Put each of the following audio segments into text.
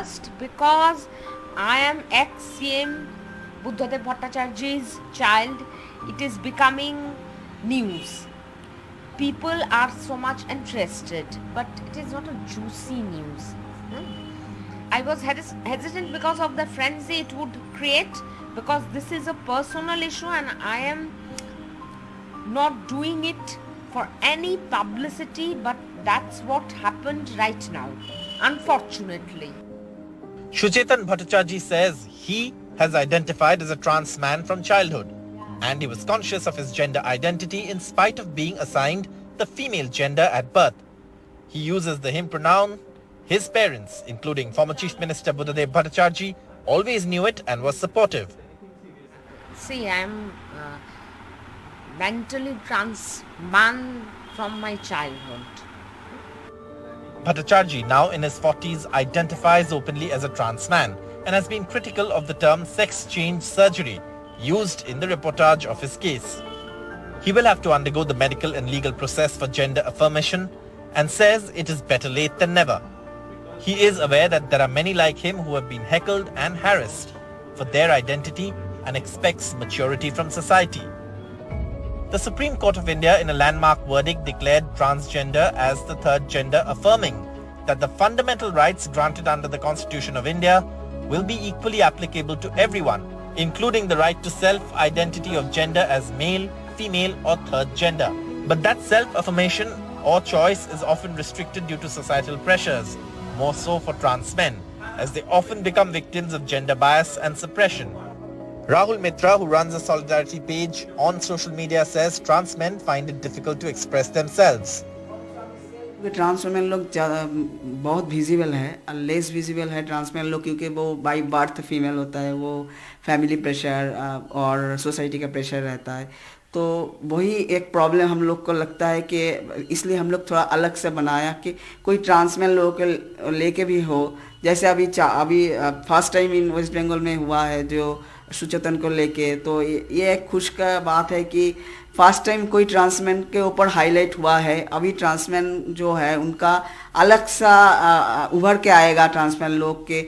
just because I am ex-CM Buddhadev Bhattacharjee's child, it is becoming news. People are so much interested, but it is not a juicy news. I was hesitant because of the frenzy it would create, because this is a personal issue and I am not doing it for any publicity, but that's what happened right now, unfortunately. Suchetana Bhattacharjee says he has identified as a trans man from childhood, and he was conscious of his gender identity in spite of being assigned the female gender at birth. He uses the him pronoun. His parents, including former Chief Minister Buddhadev Bhattacharjee, always knew it and was supportive. See, I am mentally trans man from my childhood. Bhattacharjee, now in his 40s, identifies openly as a trans man and has been critical of the term sex change surgery used in the reportage of his case. He will have to undergo the medical and legal process for gender affirmation and says it is better late than never. He is aware that there are many like him who have been heckled and harassed for their identity and expects maturity from society. The Supreme Court of India, in a landmark verdict, declared transgender as the third gender, affirming that the fundamental rights granted under the Constitution of India will be equally applicable to everyone, including the right to self-identity of gender as male, female or third gender. But that self-affirmation or choice is often restricted due to societal pressures, more so for trans men, as they often become victims of gender bias and suppression. Rahul Mitra, who runs a solidarity page on social media, says trans men find it difficult to express themselves. Trans man लोग बहुत visible है, less visible है trans man लोग, क्योंकि वो by birth female होता है, वो फैमिली प्रेशर और सोसाइटी का प्रेशर रहता है, तो वही एक प्रॉब्लम हम लोग को लगता है कि इसलिए हम लोग थोड़ा अलग से बनाया कि कोई ट्रांस मैन लोगों के लेके भी हो, जैसे अभी first time in West Bengal में हुआ है जो सुचेतन को लेके, तो ये एक खुश का बात है कि फर्स्ट टाइम कोई ट्रांसमैन के ऊपर हाईलाइट हुआ है. अभी ट्रांसमैन जो है उनका अलग सा उभर के आएगा ट्रांसमैन लोग के.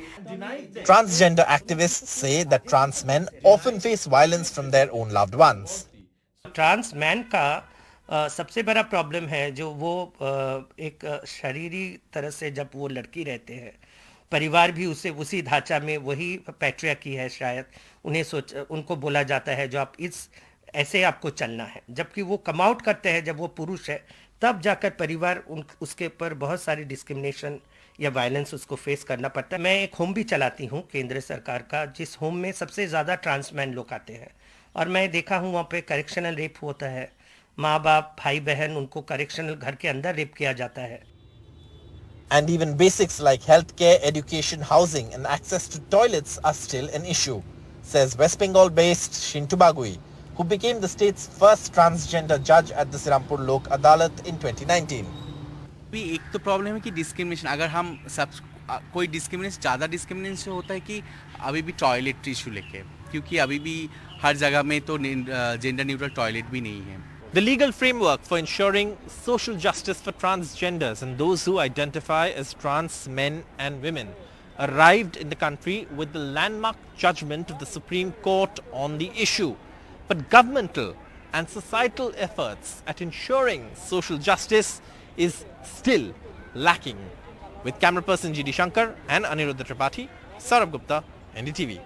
Transgender activists say that trans men often face violence from their own loved ones. Trans man का सबसे बड़ा प्रॉब्लम है जो वो एक शरीरी तरह से जब वो लड़की रहते हैं, परिवार भी उसी ढांचा में वही पैट्रियार्की है शायद, उनको बोला जाता है जो आप ऐसे आपको चलना है, जबकि वो कम आउट करते हैं जब वो पुरुष है, तब जाकर परिवार उसके ऊपर बहुत सारी डिस्क्रिमिनेशन या वायलेंस उसको फेस करना पड़ता है. मैं एक होम भी चलाती हूँ केंद्र सरकार का, जिस होम में सबसे ज़्यादा ट्रांस मैन लोग आते हैं, और मैं देखा हूँ वहाँ पे करेक्शनल रेप होता है, माँ बाप भाई बहन उनको करेक्शनल घर के अंदर रेप किया जाता है. And even basics like healthcare, education, housing and access to toilets are still an issue, says West Bengal-based Shintu Bagui, who became the state's first transgender judge at the Sirampur Lok Adalat in 2019. भी एक तो problem है कि discrimination, अगर हम सब कोई discrimination ज़्यादा डिस्क्रिमिनेशन होता है कि अभी भी टॉयलेट इशू लेके, क्योंकि अभी भी हर जगह में तो जेंडर न्यूट्रल टॉयलेट भी नहीं है. The legal framework for ensuring social justice for transgenders and those who identify as trans men and women arrived in the country with the landmark judgment of the Supreme Court on the issue. But governmental and societal efforts at ensuring social justice is still lacking. With camera person G.D. Shankar and Aniruddha Tripathi, Saurabh Gupta, NDTV.